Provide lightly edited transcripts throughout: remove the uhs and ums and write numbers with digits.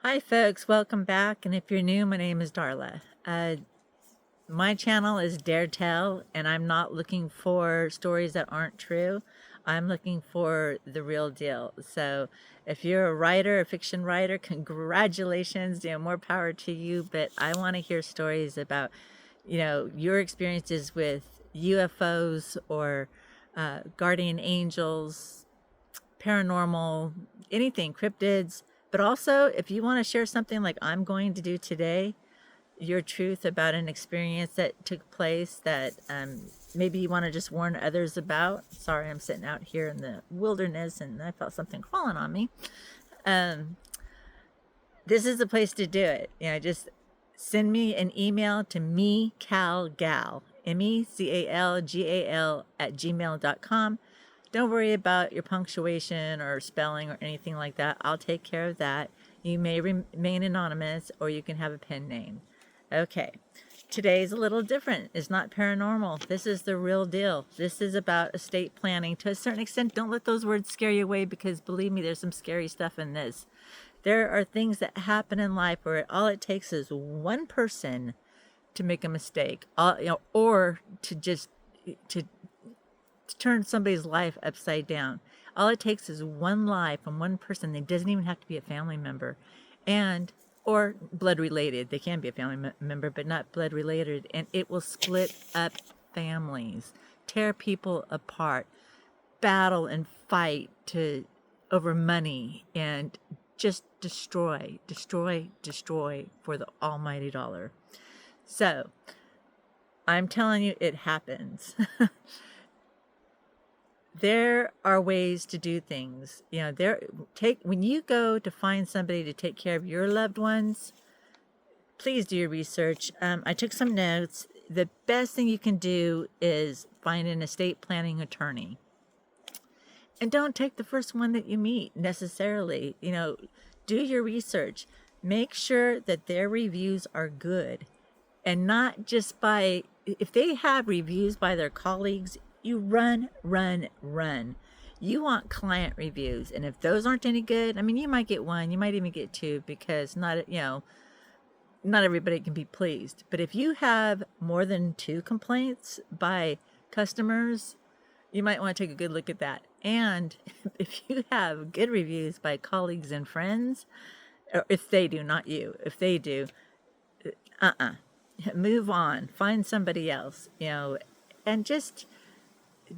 Hi, folks. Welcome back. And if you're new, my name is Darla. My channel is Dare Tell, and I'm not looking for stories that aren't true. I'm looking for the real deal. So if you're a writer, a fiction writer, congratulations. More power to you. But I want to hear stories about, your experiences with UFOs or guardian angels, paranormal, anything, cryptids. But also, if you want to share something like I'm going to do today, your truth about an experience that took place that maybe you want to just warn others about. Sorry, I'm sitting out here in the wilderness and I felt something crawling on me. Um, this is the place to do it. Just send me an email to mecalgal, MECALGAL at gmail.com. Don't worry about your punctuation or spelling or anything like that. I'll take care of that. You may remain anonymous or you can have a pen name. Okay, today's a little different. It's not paranormal. This is the real deal. This is about estate planning to a certain extent. Don't let those words scare you away because believe me, there's some scary stuff in this. There are things that happen in life where all it takes is one person to make a mistake, or to just to turn somebody's life upside down. All it takes is one lie from one person. It doesn't even have to be a family member, and or blood related. They can be a family member, but not blood related, and it will split up families, tear people apart, battle and fight to over money, and just destroy, destroy, destroy for the almighty dollar. So I'm telling you, it happens. There are ways to do things. When you go to find somebody to take care of your loved ones, please do your research. I took some notes. The best thing you can do is find an estate planning attorney. And don't take the first one that you meet necessarily. Do your research. Make sure that their reviews are good and not just if they have reviews by their colleagues, you run, run, run. You want client reviews. And if those aren't any good, you might get one, you might even get two because not everybody can be pleased. But if you have more than two complaints by customers, you might want to take a good look at that. And if you have good reviews by colleagues and friends, or if they do, not you, if they do, move on, find somebody else, and just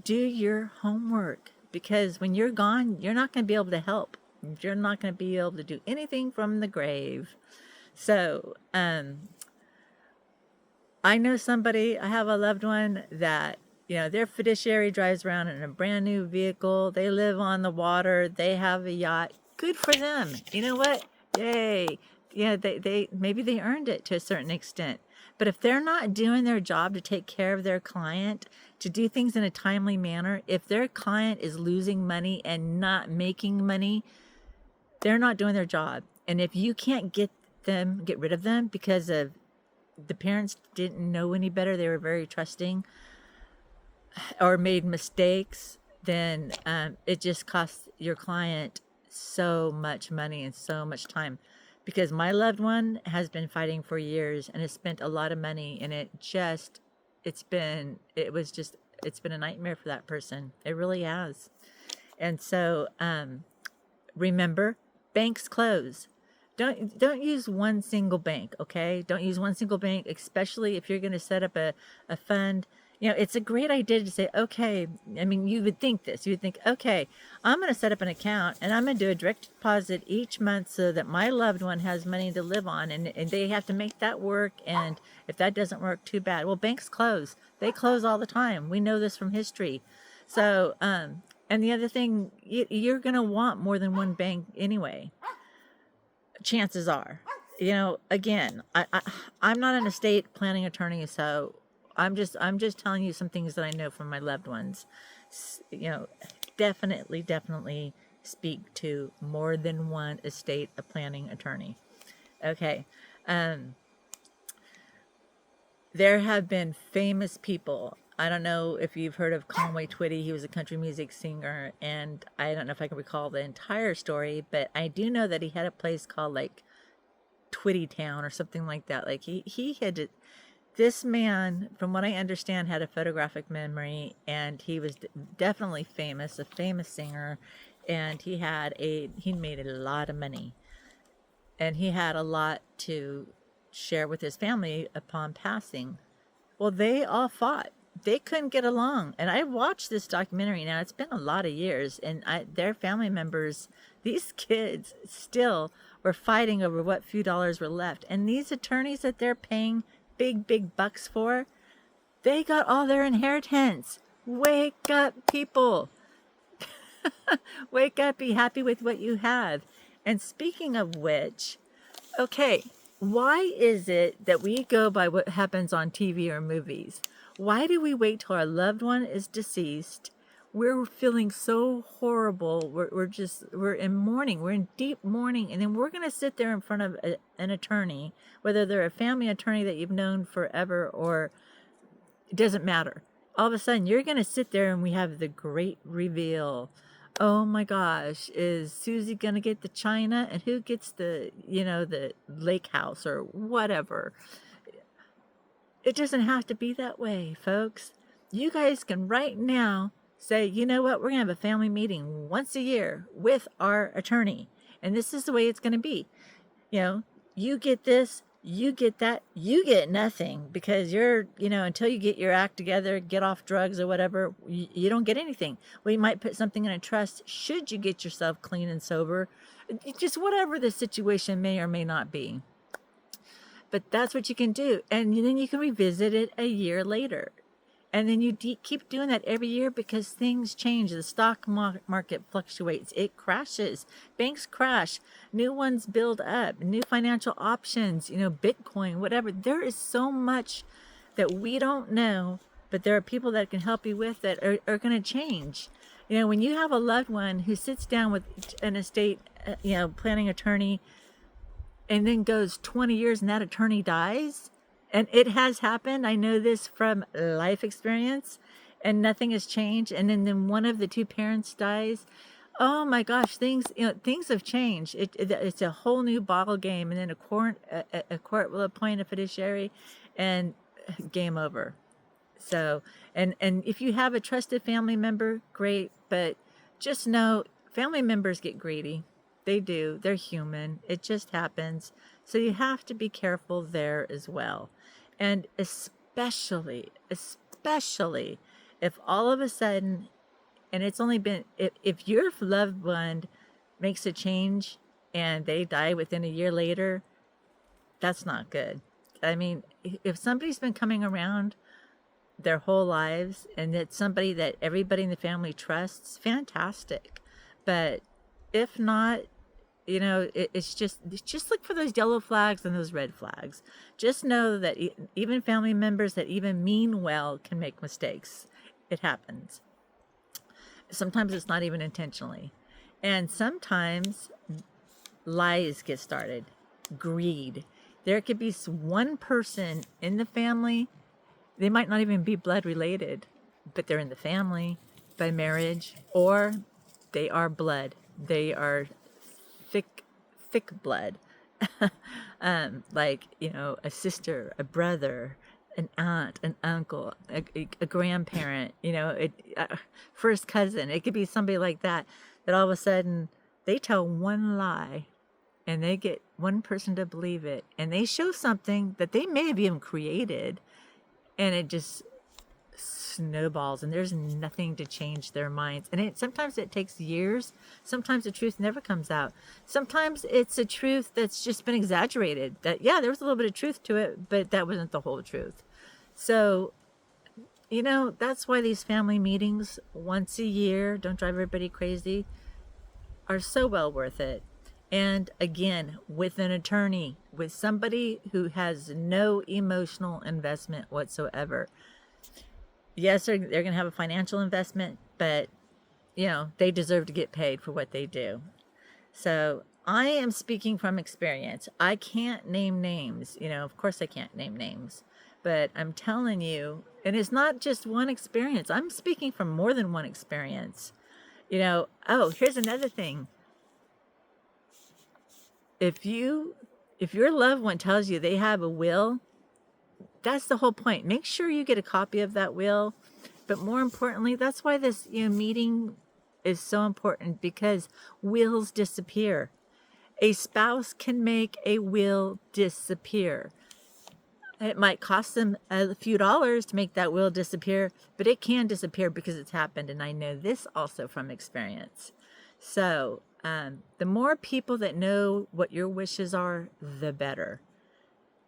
do your homework, because when you're gone, you're not going to be able to help. You're not going to be able to do anything from the grave. So, I know somebody, I have a loved one that, their fiduciary drives around in a brand new vehicle. They live on the water. They have a yacht. Good for them. You know what? Yay. Yeah, they maybe they earned it to a certain extent. But if they're not doing their job to take care of their client, to do things in a timely manner, if their client is losing money and not making money, they're not doing their job. And if you can't get rid of them because of the parents didn't know any better, they were very trusting or made mistakes, then it just costs your client so much money and so much time. Because my loved one has been fighting for years and has spent a lot of money, and it's been a nightmare for that person. It really has. And so remember, banks close. Don't use one single bank, okay? Don't use one single bank, especially if you're going to set up a fund. It's a great idea to say, okay, you would think this. You would think, okay, I'm going to set up an account and I'm going to do a direct deposit each month so that my loved one has money to live on, and they have to make that work. And if that doesn't work, too bad. Well, banks close. They close all the time. We know this from history. So, and the other thing, you're going to want more than one bank anyway. Chances are, again, I'm not an estate planning attorney, so I'm just telling you some things that I know from my loved ones. Definitely speak to more than one estate planning attorney. Okay. There have been famous people. I don't know if you've heard of Conway Twitty. He was a country music singer, and I don't know if I can recall the entire story, but I do know that he had a place called like Twitty Town or something like that. Like he had to, this man, from what I understand, had a photographic memory, and he was definitely famous, a famous singer, and he made a lot of money, and he had a lot to share with his family upon passing. Well, they all fought. They couldn't get along. And I watched this documentary now. It's been a lot of years. And their family members, these kids still were fighting over what few dollars were left. And these attorneys that they're paying big, big bucks for, they got all their inheritance. Wake up, people. Wake up. Be happy with what you have. And speaking of which, okay, why is it that we go by what happens on TV or movies? Why do we wait till our loved one is deceased? We're feeling so horrible. We're in mourning. We're in deep mourning. And then we're going to sit there in front of an attorney, whether they're a family attorney that you've known forever or it doesn't matter. All of a sudden, you're going to sit there and we have the great reveal. Oh my gosh, is Susie going to get the china? And who gets the lake house or whatever? It doesn't have to be that way, folks. You guys can right now say, you know what, we're going to have a family meeting once a year with our attorney. And this is the way it's going to be. You get this, you get that, you get nothing because you're, until you get your act together, get off drugs or whatever, you don't get anything. We might put something in a trust should you get yourself clean and sober, just whatever the situation may or may not be. But that's what you can do. And then you can revisit it a year later. And then you keep doing that every year because things change. The stock market fluctuates. It crashes. Banks crash. New ones build up. New financial options, Bitcoin, whatever. There is so much that we don't know, but there are people that can help you with that are going to change. When you have a loved one who sits down with an estate, planning attorney, and then goes 20 years and that attorney dies, and it has happened. I know this from life experience, and nothing has changed. And then one of the two parents dies. Oh my gosh, things have changed. It's a whole new ball game. And then a court will appoint a fiduciary, and game over. So, and if you have a trusted family member, great. But just know, family members get greedy. They do. They're human. It just happens. So you have to be careful there as well. And especially if all of a sudden, and it's only been, if your loved one makes a change and they die within a year later, that's not good. I mean, if somebody's been coming around their whole lives and it's somebody that everybody in the family trusts, fantastic. But if not, it's just look for those yellow flags and those red flags. Just know that even family members that even mean well can make mistakes. It happens. Sometimes it's not even intentionally. And sometimes lies get started. Greed. There could be one person in the family, they might not even be blood related, but they're in the family by marriage, or they are blood. They are thick blood, like a sister, a brother, an aunt, an uncle, a grandparent, first cousin. It could be somebody like that all of a sudden they tell one lie and they get one person to believe it, and they show something that they may have even created, and it just snowballs, and there's nothing to change their minds. And sometimes it takes years. Sometimes the truth never comes out. Sometimes it's a truth that's just been exaggerated, that there was a little bit of truth to it, but that wasn't the whole truth. So that's why these family meetings once a year, don't drive everybody crazy, are so well worth it. And again, with an attorney, with somebody who has no emotional investment whatsoever. Yes, they're going to have a financial investment, but, they deserve to get paid for what they do. So I am speaking from experience. I can't name names. Of course I can't name names. But I'm telling you, and it's not just one experience. I'm speaking from more than one experience. Here's another thing. If if your loved one tells you they have a will, that's the whole point. Make sure you get a copy of that will. But more importantly, that's why this meeting is so important, because wills disappear. A spouse can make a will disappear. It might cost them a few dollars to make that will disappear, but it can disappear because it's happened. And I know this also from experience. So the more people that know what your wishes are, the better.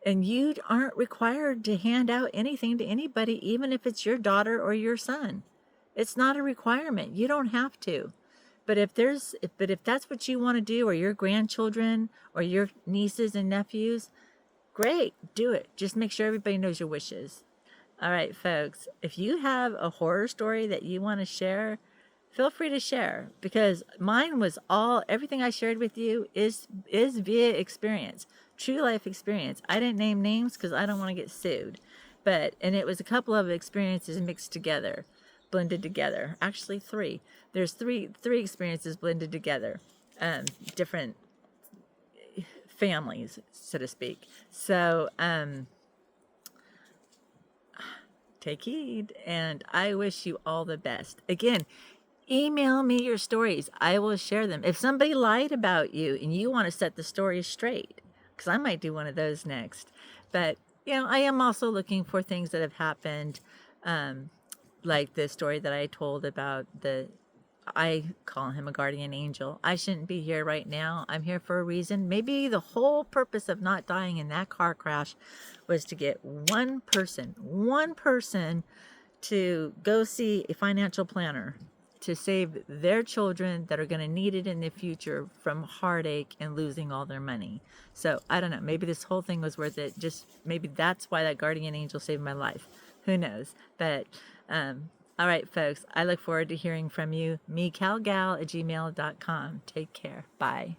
And you aren't required to hand out anything to anybody, even if it's your daughter or your son. It's not a requirement. You don't have to. But if that's what you want to do, or your grandchildren or your nieces and nephews, great, do it. Just make sure everybody knows your wishes. All right, folks, if you have a horror story that you want to share, feel free to share, because mine was everything I shared with you is via experience, true life experience. I didn't name names because I don't want to get sued, and it was a couple of experiences mixed together, blended together. Actually, three. There's three experiences blended together, different families, so to speak. So, take heed, and I wish you all the best. Again, email me your stories. I will share them. If somebody lied about you and you want to set the story straight, because I might do one of those next. But, I am also looking for things that have happened, like the story that I told about I call him a guardian angel. I shouldn't be here right now. I'm here for a reason. Maybe the whole purpose of not dying in that car crash was to get one person to go see a financial planner to save their children that are going to need it in the future from heartache and losing all their money. So I don't know. Maybe this whole thing was worth it. Just maybe that's why that guardian angel saved my life. Who knows? But, all right, folks, I look forward to hearing from you. MeCalGal@gmail.com. Take care. Bye.